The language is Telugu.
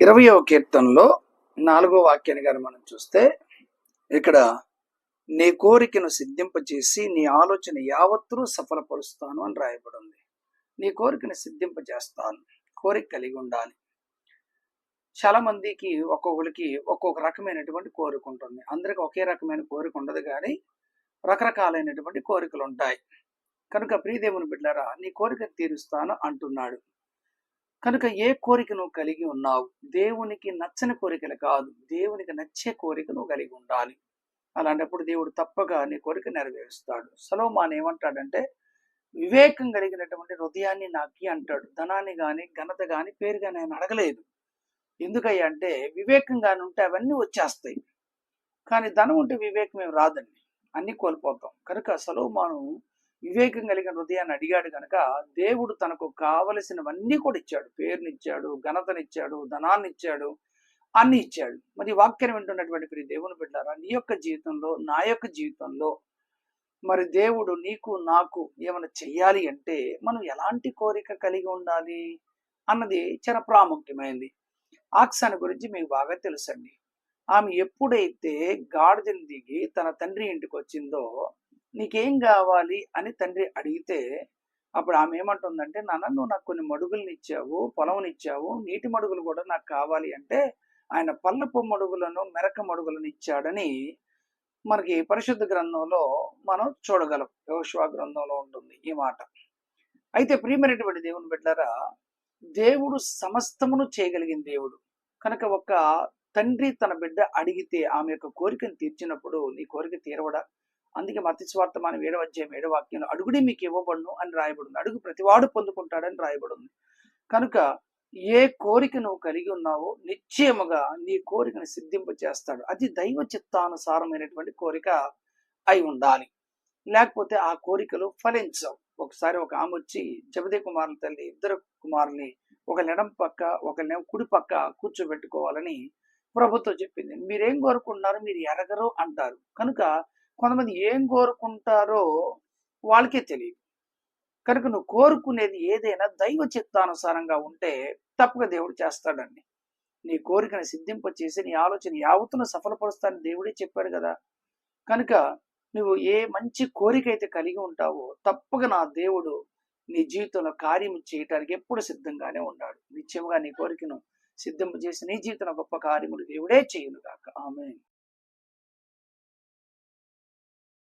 20వ కీర్తనలో 4వ వాక్యాన్ని గాని మనం చూస్తే ఇక్కడ నీ కోరికను సిద్ధింపచేసి నీ ఆలోచన యావత్తును సఫలపరుస్తాను అని రాయబడి ఉంది. నీ కోరికను సిద్ధింపజేస్తాను. కోరిక కలిగి ఉండాలి. చాలా మందికి ఒక్కొక్కరికి ఒక్కొక్క రకమైనటువంటి కోరిక ఉంటుంది. అందరికి ఒకే రకమైన కోరిక ఉండదు, కానీ రకరకాలైనటువంటి కోరికలు ఉంటాయి. కనుక ప్రియదేవుని బిడ్డలారా, నీ కోరిక తీరుస్తాను అంటున్నాడు. కనుక ఏ కోరిక నువ్వు కలిగి ఉన్నావు? దేవునికి నచ్చని కోరికలు కాదు, దేవునికి నచ్చే కోరిక నువ్వు కలిగి ఉండాలి. అలాంటప్పుడు దేవుడు తప్పగా నీ కోరిక నెరవేరుస్తాడు. సొలొమోను ఏమంటాడంటే, వివేకం కలిగినటువంటి హృదయాన్ని నాకి అంటాడు. ధనాన్ని గాని, ఘనత గాని, పేరు గాని ఆయన అడగలేదు. ఎందుకయ్యా అంటే, వివేకం గాని ఉంటే అవన్నీ వచ్చేస్తాయి. కానీ ధనం ఉంటే వివేకం ఏమి రాదండి, అన్ని కోల్పోతాం. కనుక సొలొమోను వివేకం కలిగిన హృదయాన్ని అడిగాడు కనుక దేవుడు తనకు కావలసినవన్నీ కూడా ఇచ్చాడు. పేరునిచ్చాడు, ఘనతనిచ్చాడు, ధనాన్ని ఇచ్చాడు, అన్ని ఇచ్చాడు. మరి వాక్యాన్ని వింటున్నటువంటి ప్రియ దేవుని బిడ్డారా, నీ యొక్క జీవితంలో, నా యొక్క జీవితంలో మరి దేవుడు నీకు నాకు ఏమైనా చెయ్యాలి అంటే మనం ఎలాంటి కోరిక కలిగి ఉండాలి అన్నది చాలా ప్రాముఖ్యమైనది. ఆక్సాను గురించి మీకు బాగా తెలుసండి. ఆమె ఎప్పుడైతే గాడిదను దిగి తన తండ్రి ఇంటికి వచ్చిందో, నీకేం కావాలి అని తండ్రి అడిగితే అప్పుడు ఆమె ఏమంటుందంటే, నాన్న నువ్వు నాకు కొన్ని మడుగులను ఇచ్చావు, పొలంనిచ్చావు, నీటి మడుగులు కూడా నాకు కావాలి అంటే ఆయన పల్లపు మడుగులను, మెరక మడుగులను ఇచ్చాడని మనకి పరిశుద్ధ గ్రంథంలో మనం చూడగలం. యెహోషువ గ్రంథంలో ఉంటుంది ఈ మాట. అయితే ప్రియమైనటువంటి దేవుని బిడ్డలారా, దేవుడు సమస్తమును చేయగలిగిన దేవుడు కనుక ఒక తండ్రి తన బిడ్డ అడిగితే ఆమె యొక్క కోరికను తీర్చినప్పుడు నీ కోరిక తీరవడా? అందుకే మత్తయి సువార్త 7వ అధ్యాయం 7వ వాక్యంలో అడుగుడి మీకు ఇవ్వబడును అని రాయబడింది. అడుగు ప్రతివాడు పొందుకుంటాడని రాయబడింది. కనుక ఏ కోరిక నువ్వు కలిగి ఉన్నావో నిశ్చయముగా నీ కోరికను సిద్ధింప చేస్తాడు. అది దైవ చిత్తానుసారమైనటువంటి కోరిక అయి ఉండాలి. లేకపోతే ఆ కోరికలు ఫలించవు. ఒకసారి ఒక ఆమె వచ్చి జబదయి కుమారుల తల్లి ఇద్దరు కుమారుల్ని ఒకళ్ళ ఎడం పక్క ఒకళ్ళ కుడి పక్క కూర్చోబెట్టుకోవాలని ప్రభుత్వం చెప్పింది. మీరేం కోరుకుంటున్నారు, మీరు ఎరగరు అంటారు. కనుక కొంతమంది ఏం కోరుకుంటారో వాళ్ళకే తెలియదు. కనుక నువ్వు కోరుకునేది ఏదైనా దైవ చిత్తానుసారంగా ఉంటే తప్పక దేవుడు చేస్తాడండి. నీ కోరికను సిద్ధింపచేసి నీ ఆలోచన యావత్తును సఫలపరుస్తానని దేవుడే చెప్పాడు కదా. కనుక నువ్వు ఏ మంచి కోరిక అయితే కలిగి ఉంటావో తప్పక నా దేవుడు నీ జీవితంలో కార్యం చేయటానికి ఎప్పుడు సిద్ధంగానే ఉన్నాడు. నిత్యముగా నీ కోరికను సిద్ధింపజేసి నీ జీవితంలో గొప్ప కార్యములు దేవుడే చేయును గాక. ఆమేన్.